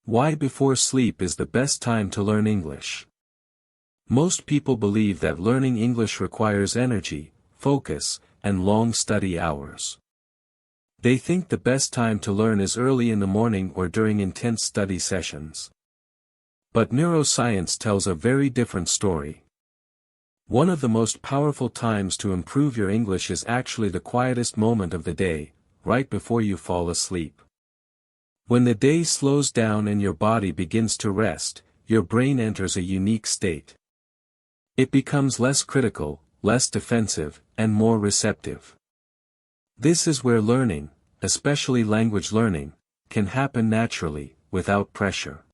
Why before sleep is the best time to learn English? Most people believe that learning English requires energy, focus, and long study hours. They think the best time to learn is early in the morning or during intense study sessions. But neuroscience tells a very different story. One of the most powerful times to improve your English is actually the quietest moment of the day, right before you fall asleep. When the day slows down and your body begins to rest, your brain enters a unique state. It becomes less critical, less defensive, and more receptive. This is where learning, especially language learning, can happen naturally, without pressure.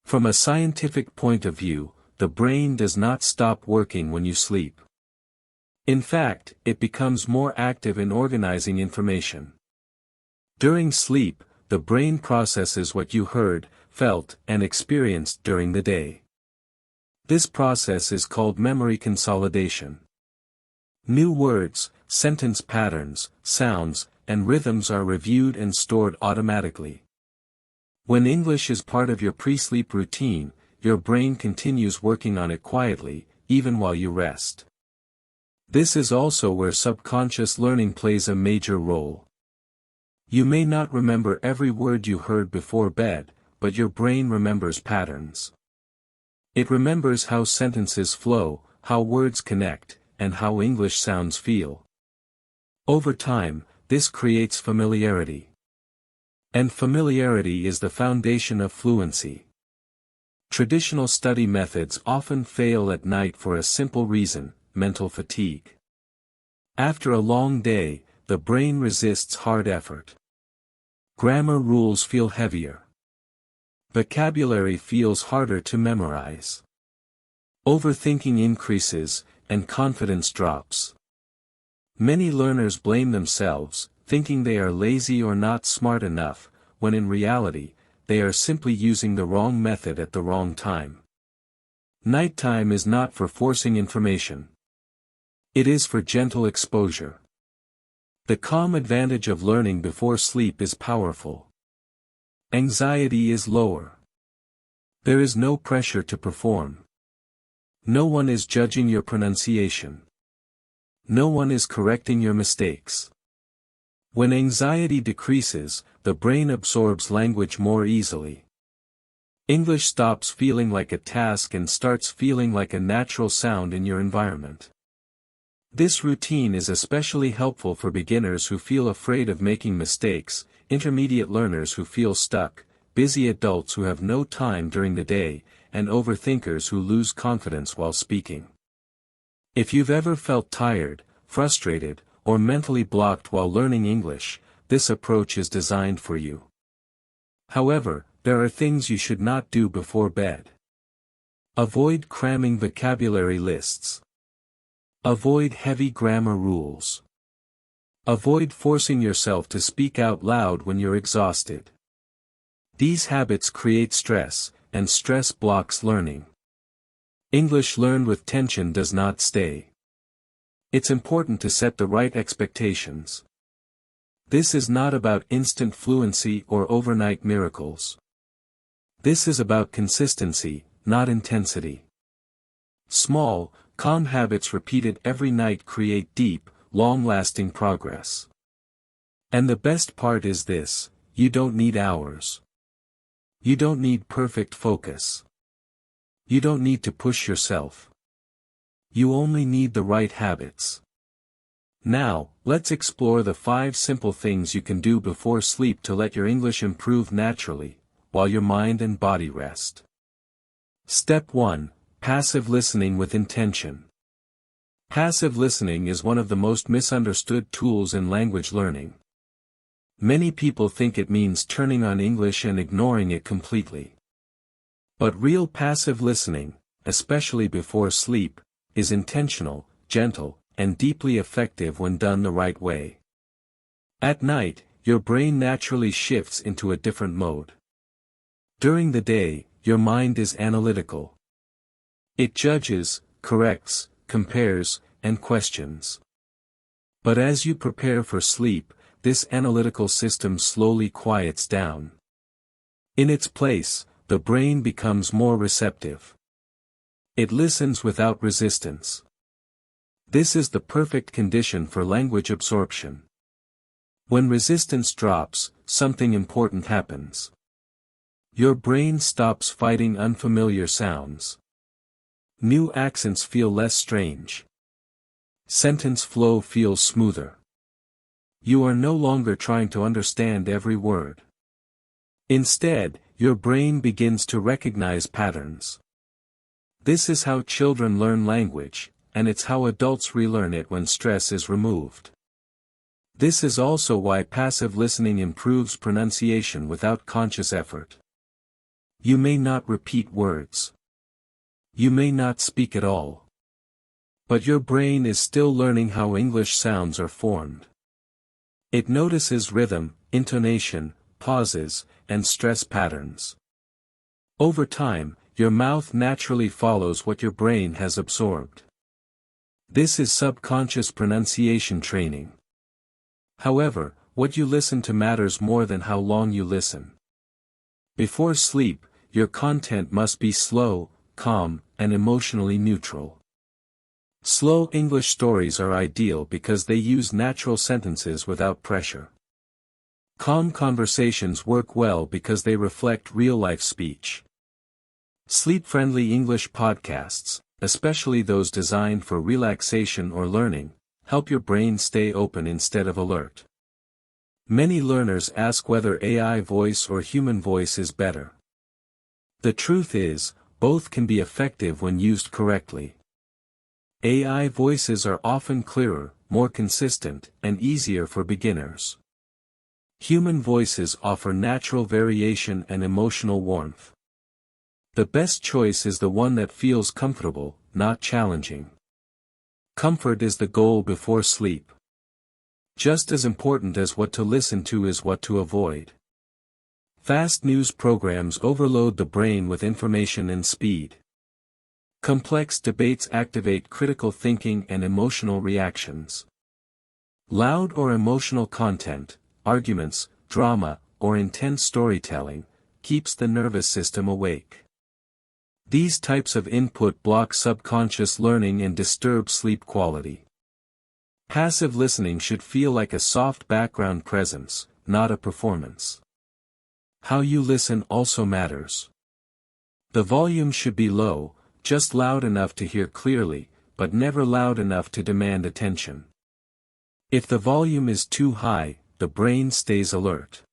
From a scientific point of view, the brain does not stop working when you sleep. In fact, it becomes more active in organizing information. During sleep, the brain processes what you heard, felt, and experienced during the day. This process is called memory consolidation. New words, sentence patterns, sounds, and rhythms are reviewed and stored automatically. When English is part of your pre-sleep routine, your brain continues working on it quietly, even while you rest. This is also where subconscious learning plays a major role. You may not remember every word you heard before bed, but your brain remembers patterns. It remembers how sentences flow, how words connect, and how English sounds feel. Over time, this creates familiarity. And familiarity is the foundation of fluency. Traditional study methods often fail at night for a simple reason: mental fatigue. After a long day, the brain resists hard effort. Grammar rules feel heavier. Vocabulary feels harder to memorize. Overthinking increases, and confidence drops. Many learners blame themselves, thinking they are lazy or not smart enough, when in reality, they are simply using the wrong method at the wrong time. Nighttime is not for forcing information. It is for gentle exposure. The calm advantage of learning before sleep is powerful. Anxiety is lower. There is no pressure to perform. No one is judging your pronunciation. No one is correcting your mistakes. When anxiety decreases, the brain absorbs language more easily. English stops feeling like a task and starts feeling like a natural sound in your environment. This routine is especially helpful for beginners who feel afraid of making mistakes, intermediate learners who feel stuck, busy adults who have no time during the day, and overthinkers who lose confidence while speaking. If you've ever felt tired, frustrated, or mentally blocked while learning English, this approach is designed for you. However, there are things you should not do before bed. Avoid cramming vocabulary lists. Avoid heavy grammar rules. Avoid forcing yourself to speak out loud when you're exhausted. These habits create stress, and stress blocks learning. English learned with tension does not stay. It's important to set the right expectations. This is not about instant fluency or overnight miracles. This is about consistency, not intensity. Small, calm habits repeated every night create deep, long-lasting progress. And the best part is this: you don't need hours. You don't need perfect focus. You don't need to push yourself. You only need the right habits. Now, let's explore the 5 simple things you can do before sleep to let your English improve naturally, while your mind and body rest. Step 1. Passive listening with intention. Passive listening is one of the most misunderstood tools in language learning. Many people think it means turning on English and ignoring it completely. But real passive listening, especially before sleep, is intentional, gentle, and deeply effective when done the right way. At night, your brain naturally shifts into a different mode. During the day, your mind is analytical. It judges, corrects, compares, and questions. But as you prepare for sleep, this analytical system slowly quiets down. In its place, the brain becomes more receptive. It listens without resistance. This is the perfect condition for language absorption. When resistance drops, something important happens. Your brain stops fighting unfamiliar sounds. New accents feel less strange. Sentence flow feels smoother. You are no longer trying to understand every word. Instead, your brain begins to recognize patterns. This is how children learn language, and it's how adults relearn it when stress is removed. This is also why passive listening improves pronunciation without conscious effort. You may not repeat words. You may not speak at all. But your brain is still learning how English sounds are formed. It notices rhythm, intonation, pauses, and stress patterns. Over time, your mouth naturally follows what your brain has absorbed. This is subconscious pronunciation training. However, what you listen to matters more than how long you listen. Before sleep, your content must be slow, calm, and emotionally neutral. Slow English stories are ideal because they use natural sentences without pressure. Calm conversations work well because they reflect real-life speech. Sleep-friendly English podcasts, especially those designed for relaxation or learning, help your brain stay open instead of alert. Many learners ask whether AI voice or human voice is better. The truth is, both can be effective when used correctly. AI voices are often clearer, more consistent, and easier for beginners. Human voices offer natural variation and emotional warmth. The best choice is the one that feels comfortable, not challenging. Comfort is the goal before sleep. Just as important as what to listen to is what to avoid. Fast news programs overload the brain with information and speed. Complex debates activate critical thinking and emotional reactions. Loud or emotional content, arguments, drama, or intense storytelling, keeps the nervous system awake. These types of input block subconscious learning and disturb sleep quality. Passive listening should feel like a soft background presence, not a performance. How you listen also matters. The volume should be low, just loud enough to hear clearly, but never loud enough to demand attention. If the volume is too high, the brain stays alert.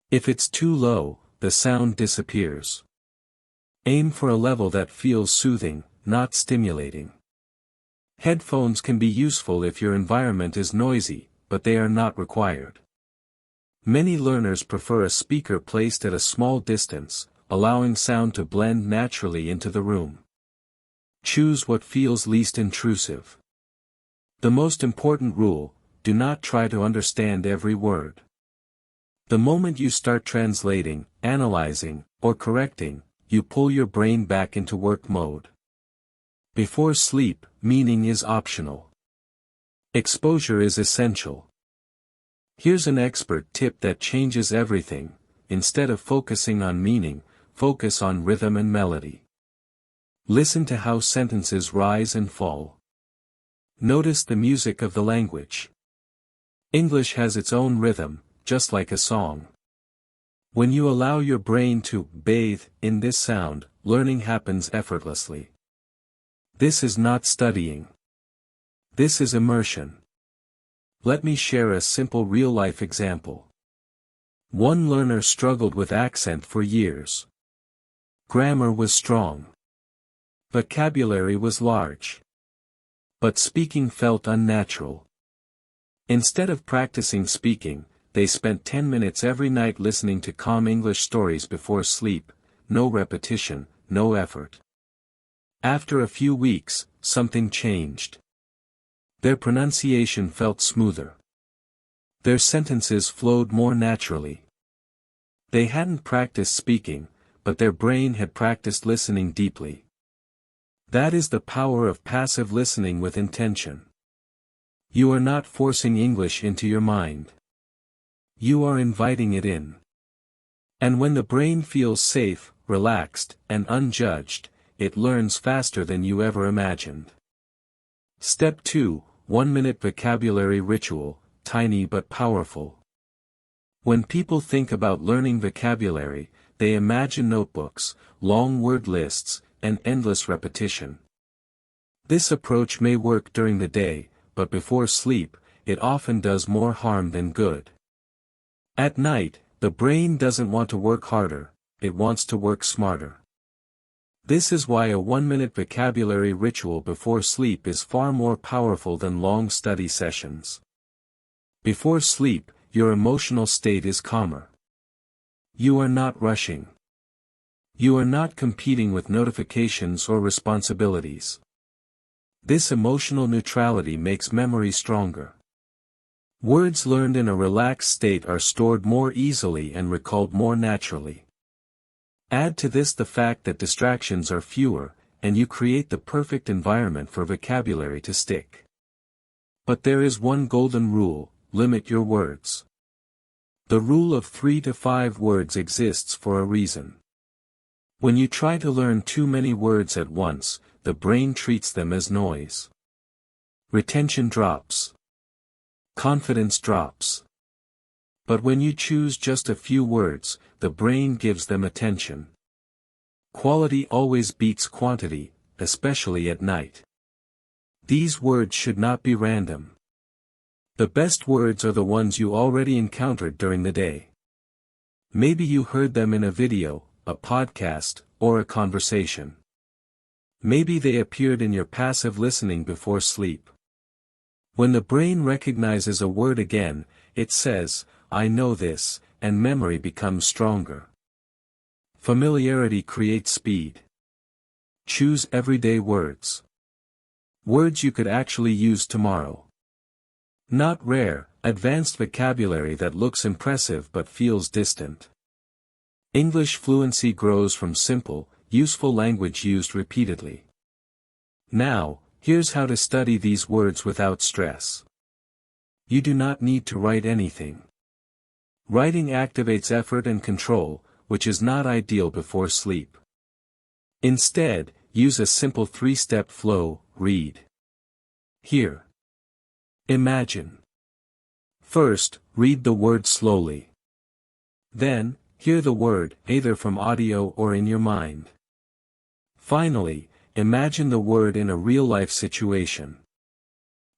If it's too low, the sound disappears. Aim for a level that feels soothing, not stimulating. Headphones can be useful if your environment is noisy, but they are not required. Many learners prefer a speaker placed at a small distance, allowing sound to blend naturally into the room. Choose what feels least intrusive. The most important rule: do not try to understand every word. The moment you start translating, analyzing, or correcting, you pull your brain back into work mode. Before sleep, meaning is optional. Exposure is essential. Here's an expert tip that changes everything: instead of focusing on meaning, focus on rhythm and melody. Listen to how sentences rise and fall. Notice the music of the language. English has its own rhythm, just like a song. When you allow your brain to bathe in this sound, learning happens effortlessly. This is not studying. This is immersion. Let me share a simple real-life example. One learner struggled with accent for years. Grammar was strong. Vocabulary was large. But speaking felt unnatural. Instead of practicing speaking, they spent 10 minutes every night listening to calm English stories before sleep, no repetition, no effort. After a few weeks, something changed. Their pronunciation felt smoother. Their sentences flowed more naturally. They hadn't practiced speaking, but their brain had practiced listening deeply. That is the power of passive listening with intention. You are not forcing English into your mind. You are inviting it in. And when the brain feels safe, relaxed, and unjudged, it learns faster than you ever imagined. Step 2, 1-minute vocabulary ritual, tiny but powerful. When people think about learning vocabulary, they imagine notebooks, long word lists, and endless repetition. This approach may work during the day, but before sleep, it often does more harm than good. At night, the brain doesn't want to work harder, it wants to work smarter. This is why a 1-minute vocabulary ritual before sleep is far more powerful than long study sessions. Before sleep, your emotional state is calmer. You are not rushing. You are not competing with notifications or responsibilities. This emotional neutrality makes memory stronger. Words learned in a relaxed state are stored more easily and recalled more naturally. Add to this the fact that distractions are fewer, and you create the perfect environment for vocabulary to stick. But there is one golden rule: limit your words. The rule of 3 to 5 words exists for a reason. When you try to learn too many words at once, the brain treats them as noise. Retention drops. Confidence drops. But when you choose just a few words, the brain gives them attention. Quality always beats quantity, especially at night. These words should not be random. The best words are the ones you already encountered during the day. Maybe you heard them in a video, a podcast, or a conversation. Maybe they appeared in your passive listening before sleep. When the brain recognizes a word again, it says, "I know this," and memory becomes stronger. Familiarity creates speed. Choose everyday words. Words you could actually use tomorrow. Not rare, advanced vocabulary that looks impressive but feels distant. English fluency grows from simple, useful language used repeatedly. Now, here's how to study these words without stress. You do not need to write anything. Writing activates effort and control, which is not ideal before sleep. Instead, use a simple 3-step flow: read, hear, imagine. First, read the word slowly. Then, hear the word, either from audio or in your mind. Finally, imagine the word in a real-life situation.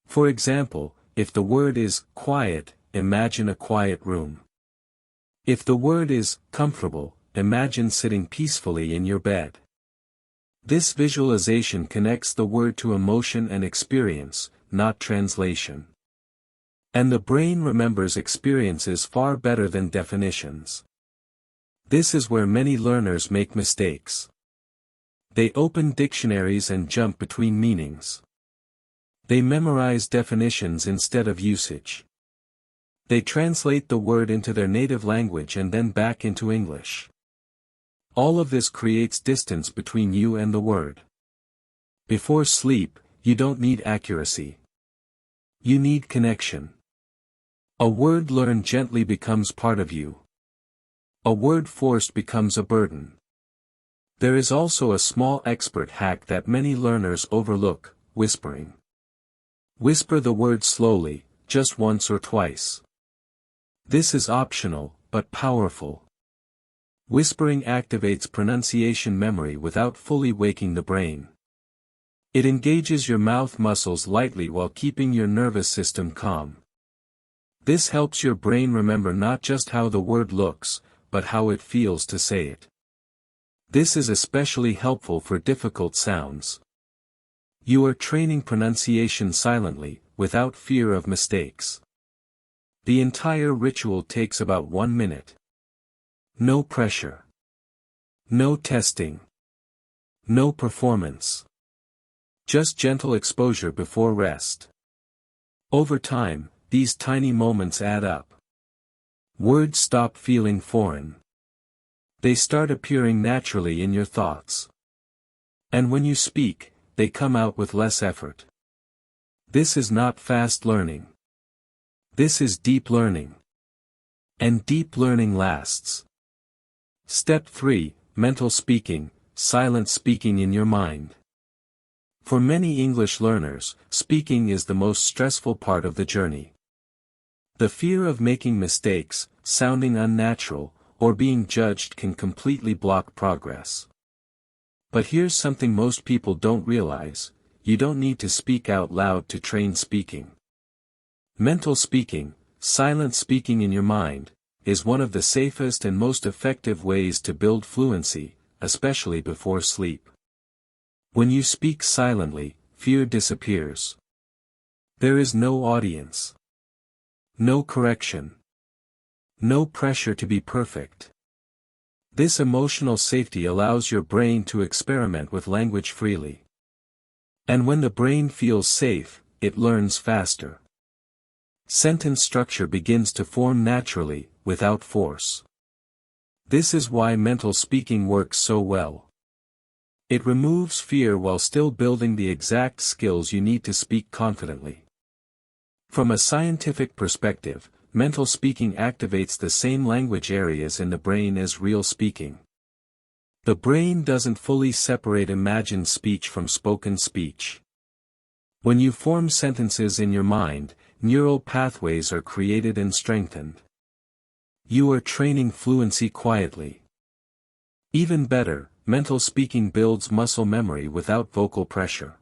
For example, if the word is quiet, imagine a quiet room. If the word is comfortable, imagine sitting peacefully in your bed. This visualization connects the word to emotion and experience, not translation. And the brain remembers experiences far better than definitions. This is where many learners make mistakes. They open dictionaries and jump between meanings. They memorize definitions instead of usage. They translate the word into their native language and then back into English. All of this creates distance between you and the word. Before sleep, you don't need accuracy. You need connection. A word learned gently becomes part of you. A word forced becomes a burden. There is also a small expert hack that many learners overlook: whispering. Whisper the word slowly, just once or twice. This is optional, but powerful. Whispering activates pronunciation memory without fully waking the brain. It engages your mouth muscles lightly while keeping your nervous system calm. This helps your brain remember not just how the word looks, but how it feels to say it. This is especially helpful for difficult sounds. You are training pronunciation silently, without fear of mistakes. The entire ritual takes about 1 minute. No pressure. No testing. No performance. Just gentle exposure before rest. Over time, these tiny moments add up. Words stop feeling foreign. They start appearing naturally in your thoughts. And when you speak, they come out with less effort. This is not fast learning. This is deep learning. And deep learning lasts. Step 3. Mental speaking, silent speaking in your mind. For many English learners, speaking is the most stressful part of the journey. The fear of making mistakes, sounding unnatural, or being judged can completely block progress. But here's something most people don't realize: you don't need to speak out loud to train speaking. Mental speaking, silent speaking in your mind, is one of the safest and most effective ways to build fluency, especially before sleep. When you speak silently, fear disappears. There is no audience. No correction. No pressure to be perfect. This emotional safety allows your brain to experiment with language freely. And when the brain feels safe, it learns faster. Sentence structure begins to form naturally, without force. This is why mental speaking works so well. It removes fear while still building the exact skills you need to speak confidently. From a scientific perspective, mental speaking activates the same language areas in the brain as real speaking. The brain doesn't fully separate imagined speech from spoken speech. When you form sentences in your mind, neural pathways are created and strengthened. You are training fluency quietly. Even better, mental speaking builds muscle memory without vocal pressure.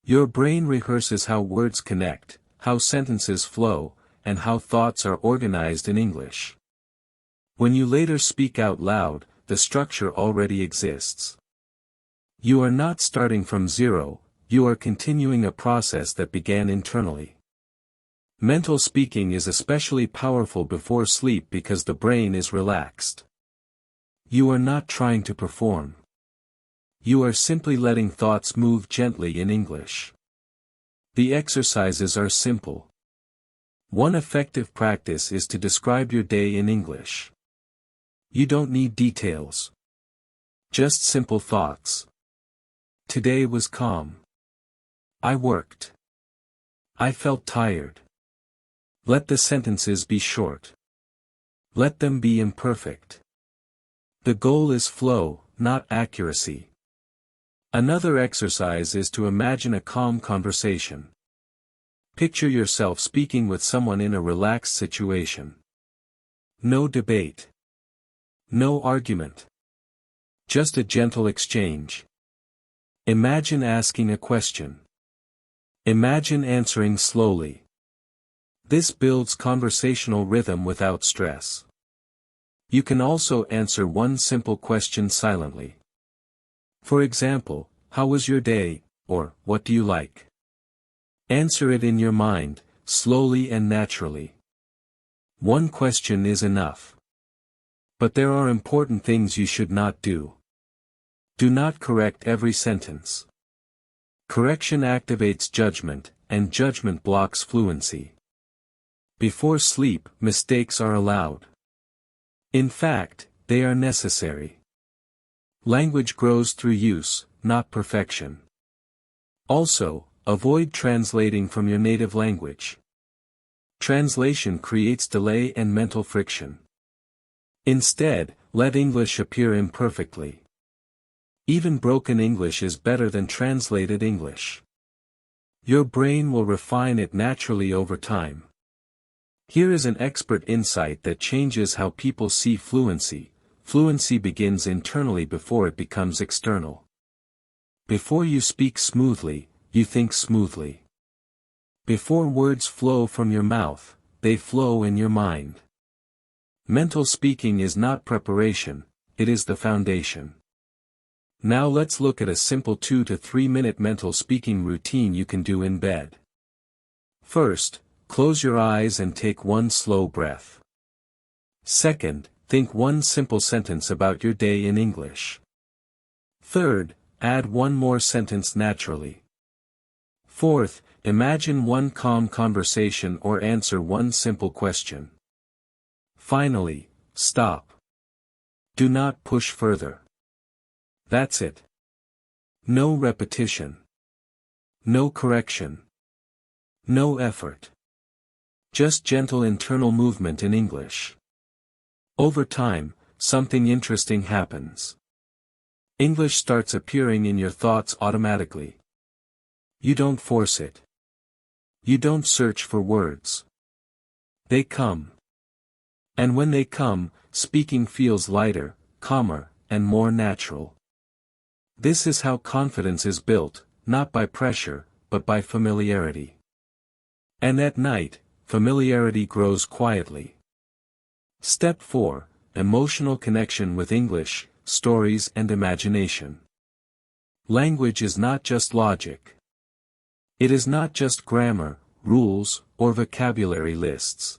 Your brain rehearses how words connect, how sentences flow, and how thoughts are organized in English. When you later speak out loud, the structure already exists. You are not starting from zero, you are continuing a process that began internally. Mental speaking is especially powerful before sleep because the brain is relaxed. You are not trying to perform. You are simply letting thoughts move gently in English. The exercises are simple. One effective practice is to describe your day in English. You don't need details. Just simple thoughts. Today was calm. I worked. I felt tired. Let the sentences be short. Let them be imperfect. The goal is flow, not accuracy. Another exercise is to imagine a calm conversation. Picture yourself speaking with someone in a relaxed situation. No debate. No argument. Just a gentle exchange. Imagine asking a question. Imagine answering slowly. This builds conversational rhythm without stress. You can also answer one simple question silently. For example, how was your day, or what do you like? Answer it in your mind, slowly and naturally. One question is enough. But there are important things you should not do. Do not correct every sentence. Correction activates judgment, and judgment blocks fluency. Before sleep, mistakes are allowed. In fact, they are necessary. Language grows through use, not perfection. Also, avoid translating from your native language. Translation creates delay and mental friction. Instead, let English appear imperfectly. Even broken English is better than translated English. Your brain will refine it naturally over time. Here is an expert insight that changes how people see fluency. Fluency begins internally before it becomes external. Before you speak smoothly, you think smoothly. Before words flow from your mouth, they flow in your mind. Mental speaking is not preparation, it is the foundation. Now let's look at a simple 2 to 3 minute mental speaking routine you can do in bed. First, close your eyes and take one slow breath. Second, think one simple sentence about your day in English. Third, add one more sentence naturally. Fourth, imagine one calm conversation or answer one simple question. Finally, stop. Do not push further. That's it. No repetition. No correction. No effort. Just gentle internal movement in English. Over time, something interesting happens. English starts appearing in your thoughts automatically. You don't force it. You don't search for words. They come. And when they come, speaking feels lighter, calmer, and more natural. This is how confidence is built, not by pressure, but by familiarity. And at night, familiarity grows quietly. Step 4. Emotional connection with English, stories and imagination. Language is not just logic. It is not just grammar, rules, or vocabulary lists.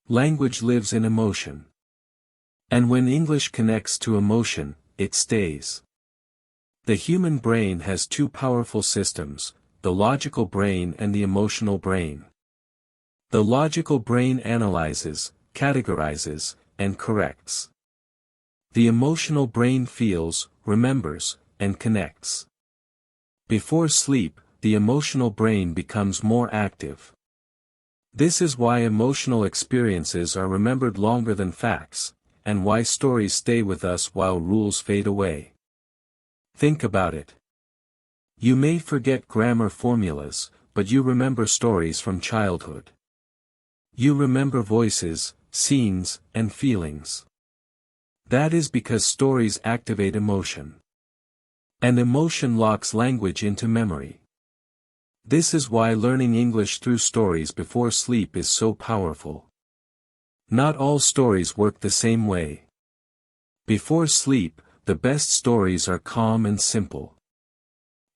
Language lives in emotion. And when English connects to emotion, it stays. The human brain has two powerful systems, the logical brain and the emotional brain. The logical brain analyzes, categorizes, and corrects. The emotional brain feels, remembers, and connects. Before sleep, the emotional brain becomes more active. This is why emotional experiences are remembered longer than facts, and why stories stay with us while rules fade away. Think about it. You may forget grammar formulas, but you remember stories from childhood. You remember voices, scenes, and feelings. That is because stories activate emotion. And emotion locks language into memory. This is why learning English through stories before sleep is so powerful. Not all stories work the same way. Before sleep, the best stories are calm and simple.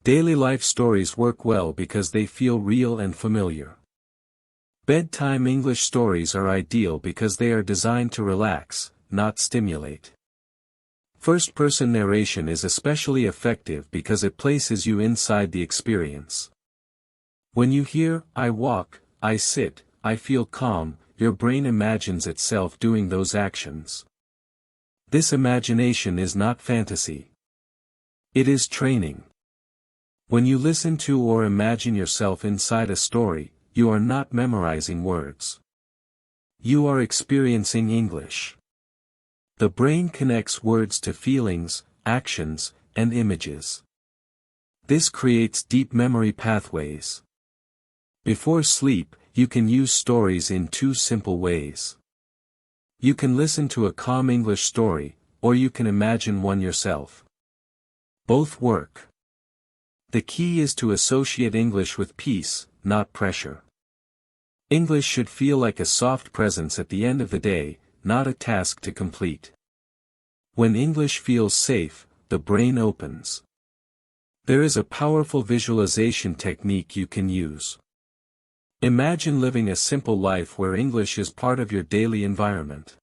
Daily life stories work well because they feel real and familiar. Bedtime English stories are ideal because they are designed to relax, not stimulate. First-person narration is especially effective because it places you inside the experience. When you hear, "I walk, I sit, I feel calm," your brain imagines itself doing those actions. This imagination is not fantasy. It is training. When you listen to or imagine yourself inside a story, you are not memorizing words. You are experiencing English. The brain connects words to feelings, actions, and images. This creates deep memory pathways. Before sleep, you can use stories in two simple ways. You can listen to a calm English story, or you can imagine one yourself. Both work. The key is to associate English with peace, not pressure. English should feel like a soft presence at the end of the day, not a task to complete. When English feels safe, the brain opens. There is a powerful visualization technique you can use. Imagine living a simple life where English is part of your daily environment.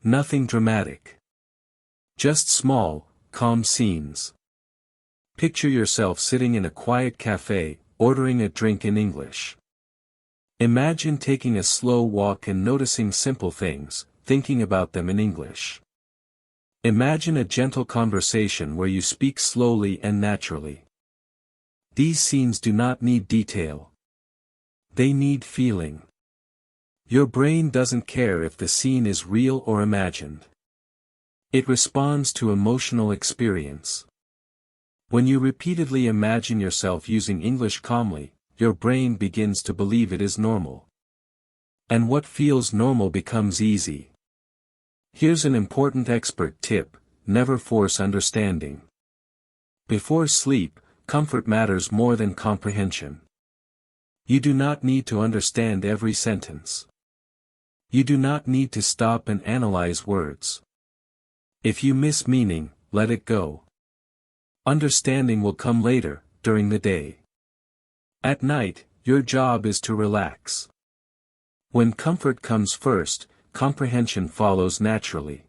Nothing dramatic. Just small, calm scenes. Picture yourself sitting in a quiet cafe, ordering a drink in English. Imagine taking a slow walk and noticing simple things, thinking about them in English. Imagine a gentle conversation where you speak slowly and naturally. These scenes do not need detail. They need feeling. Your brain doesn't care if the scene is real or imagined. It responds to emotional experience. When you repeatedly imagine yourself using English calmly, your brain begins to believe it is normal. And what feels normal becomes easy. Here's an important expert tip: never force understanding. Before sleep, comfort matters more than comprehension. You do not need to understand every sentence. You do not need to stop and analyze words. If you miss meaning, let it go. Understanding will come later, during the day. At night, your job is to relax. When comfort comes first, comprehension follows naturally.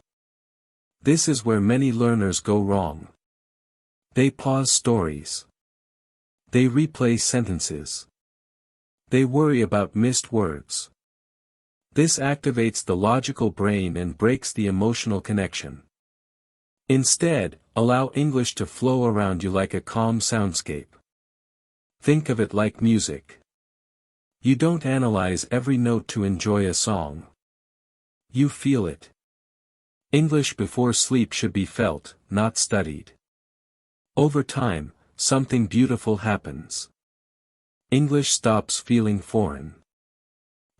This is where many learners go wrong. They pause stories. They replay sentences. They worry about missed words. This activates the logical brain and breaks the emotional connection. Instead, allow English to flow around you like a calm soundscape. Think of it like music. You don't analyze every note to enjoy a song. You feel it. English before sleep should be felt, not studied. Over time, something beautiful happens. English stops feeling foreign.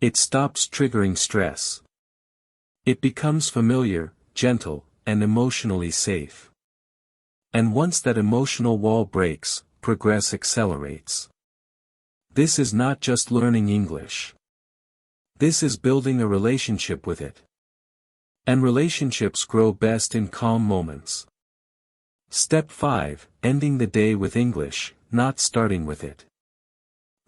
It stops triggering stress. It becomes familiar, gentle, and emotionally safe. And once that emotional wall breaks, progress accelerates. This is not just learning English. This is building a relationship with it. And relationships grow best in calm moments. Step 5, ending the day with English, not starting with it.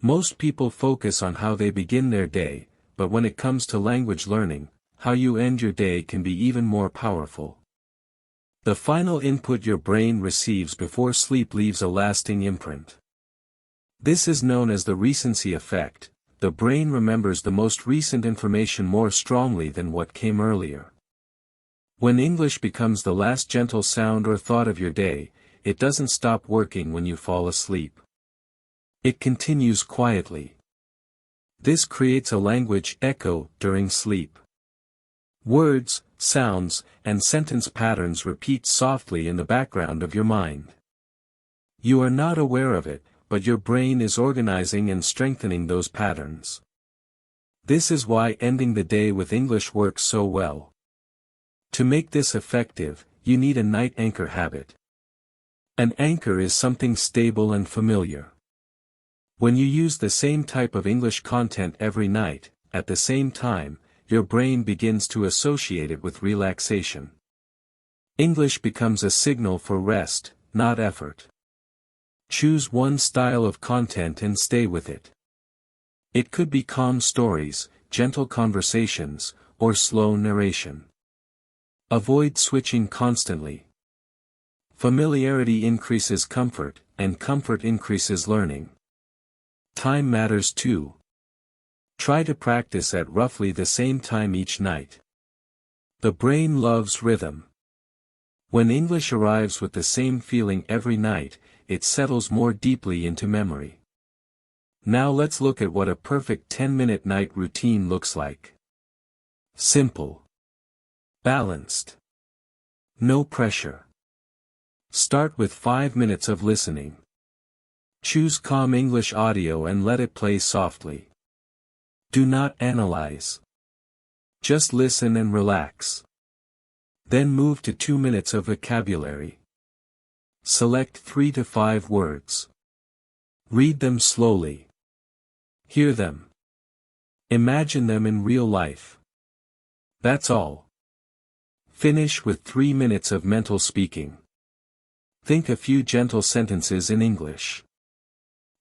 Most people focus on how they begin their day, but when it comes to language learning, how you end your day can be even more powerful. The final input your brain receives before sleep leaves a lasting imprint. This is known as the recency effect. The brain remembers the most recent information more strongly than what came earlier. When English becomes the last gentle sound or thought of your day, it doesn't stop working when you fall asleep. It continues quietly. This creates a language echo during sleep. Words, sounds, and sentence patterns repeat softly in the background of your mind. You are not aware of it, but your brain is organizing and strengthening those patterns. This is why ending the day with English works so well. To make this effective, you need a night anchor habit. An anchor is something stable and familiar. When you use the same type of English content every night, at the same time, your brain begins to associate it with relaxation. English becomes a signal for rest, not effort. Choose one style of content and stay with it. It could be calm stories, gentle conversations, or slow narration. Avoid switching constantly. Familiarity increases comfort, and comfort increases learning. Time matters too. Try to practice at roughly the same time each night. The brain loves rhythm. When English arrives with the same feeling every night, it settles more deeply into memory. Now let's look at what a perfect 10-minute night routine looks like. Simple. Balanced. No pressure. Start with 5 minutes of listening. Choose calm English audio and let it play softly. Do not analyze. Just listen and relax. Then move to 2 minutes of vocabulary. Select 3 to 5 words. Read them slowly. Hear them. Imagine them in real life. That's all. Finish with 3 minutes of mental speaking. Think a few gentle sentences in English.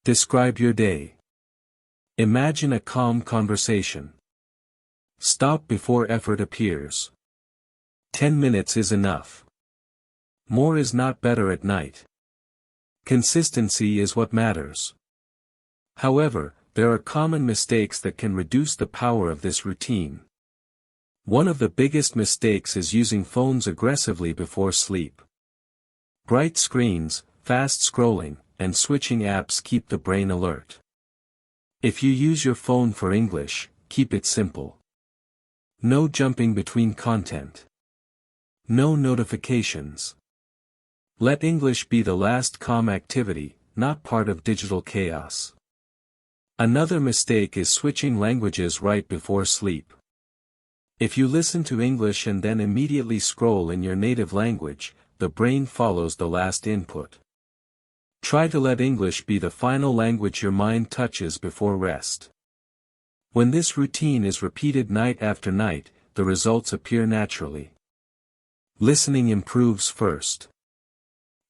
Describe your day. Imagine a calm conversation. Stop before effort appears. 10 minutes is enough. More is not better at night. Consistency is what matters. However, there are common mistakes that can reduce the power of this routine. One of the biggest mistakes is using phones aggressively before sleep. Bright screens, fast scrolling, and switching apps keep the brain alert. If you use your phone for English, keep it simple. No jumping between content. No notifications. Let English be the last calm activity, not part of digital chaos. Another mistake is switching languages right before sleep. If you listen to English and then immediately scroll in your native language, the brain follows the last input. Try to let English be the final language your mind touches before rest. When this routine is repeated night after night, the results appear naturally. Listening improves first.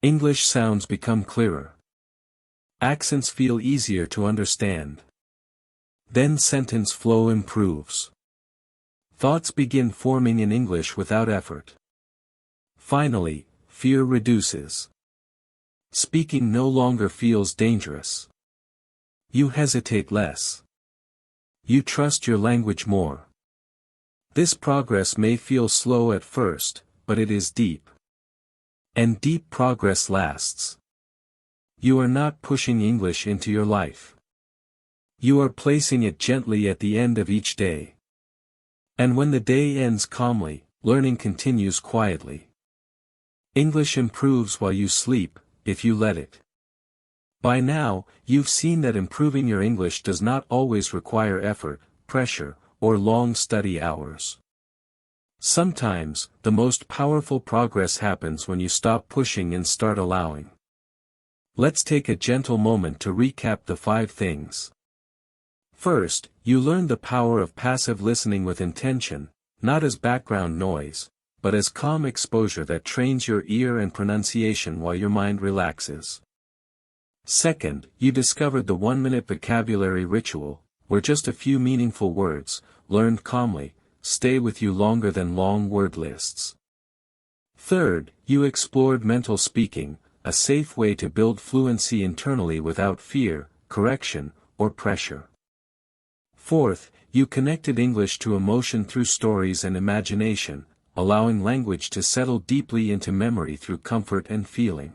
English sounds become clearer. Accents feel easier to understand. Then sentence flow improves. Thoughts begin forming in English without effort. Finally, fear reduces. Speaking no longer feels dangerous. You hesitate less. You trust your language more. This progress may feel slow at first, but it is deep. And deep progress lasts. You are not pushing English into your life. You are placing it gently at the end of each day. And when the day ends calmly, learning continues quietly. English improves while you sleep, if you let it. By now, you've seen that improving your English does not always require effort, pressure, or long study hours. Sometimes, the most powerful progress happens when you stop pushing and start allowing. Let's take a gentle moment to recap the 5 things. First, you learn the power of passive listening with intention, not as background noise, but as calm exposure that trains your ear and pronunciation while your mind relaxes. Second, you discovered the 1-minute vocabulary ritual, where just a few meaningful words, learned calmly, stay with you longer than long word lists. Third, you explored mental speaking, a safe way to build fluency internally without fear, correction, or pressure. Fourth, you connected English to emotion through stories and imagination, allowing language to settle deeply into memory through comfort and feeling.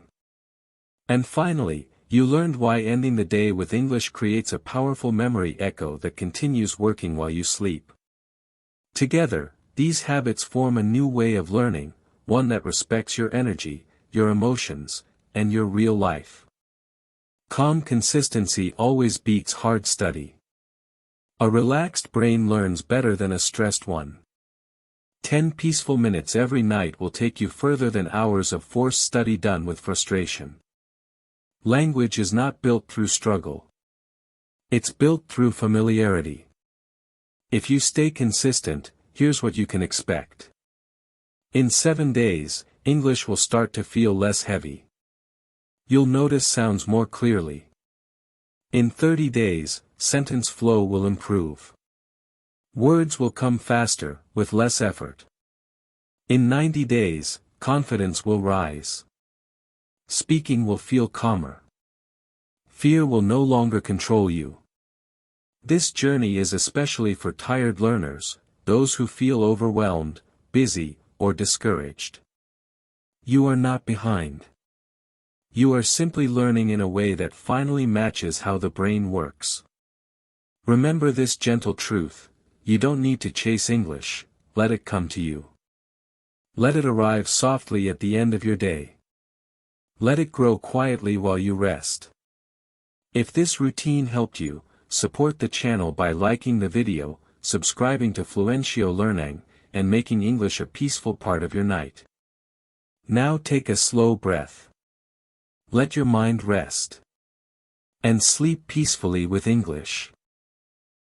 And finally, you learned why ending the day with English creates a powerful memory echo that continues working while you sleep. Together, these habits form a new way of learning, one that respects your energy, your emotions, and your real life. Calm consistency always beats hard study. A relaxed brain learns better than a stressed one. 10 peaceful minutes every night will take you further than hours of forced study done with frustration. Language is not built through struggle. It's built through familiarity. If you stay consistent, here's what you can expect. In 7 days, English will start to feel less heavy. You'll notice sounds more clearly. In 30 days, sentence flow will improve. Words will come faster, with less effort. In 90 days, confidence will rise. Speaking will feel calmer. Fear will no longer control you. This journey is especially for tired learners, those who feel overwhelmed, busy, or discouraged. You are not behind. You are simply learning in a way that finally matches how the brain works. Remember this gentle truth: you don't need to chase English, let it come to you. Let it arrive softly at the end of your day. Let it grow quietly while you rest. If this routine helped you, support the channel by liking the video, subscribing to Fluencio Learning, and making English a peaceful part of your night. Now take a slow breath. Let your mind rest. And sleep peacefully with English.